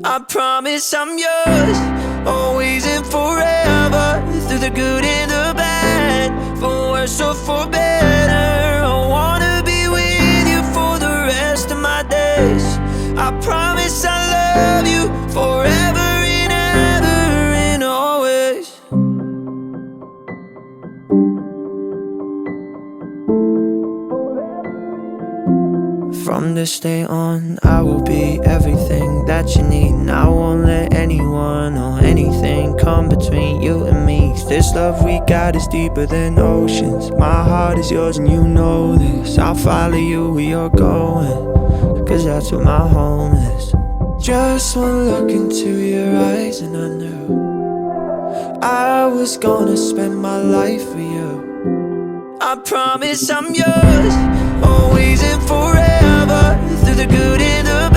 I promise I'm yours, always and forever. Through the good and the bad, for worse or for better. I wanna be with you for the rest of my days. I promise I love you forever and ever and always. From this day on, I will be everything that you need, and I won't let anyone or anything come between you and me. 'Cause this love we got is deeper than oceans. My heart is yours and you know this. I'll follow you where you're going, 'cause that's where my home is. Just one look into your eyes and I knew I was gonna spend my life with you. I promise I'm yours, always and forever. Through the good and the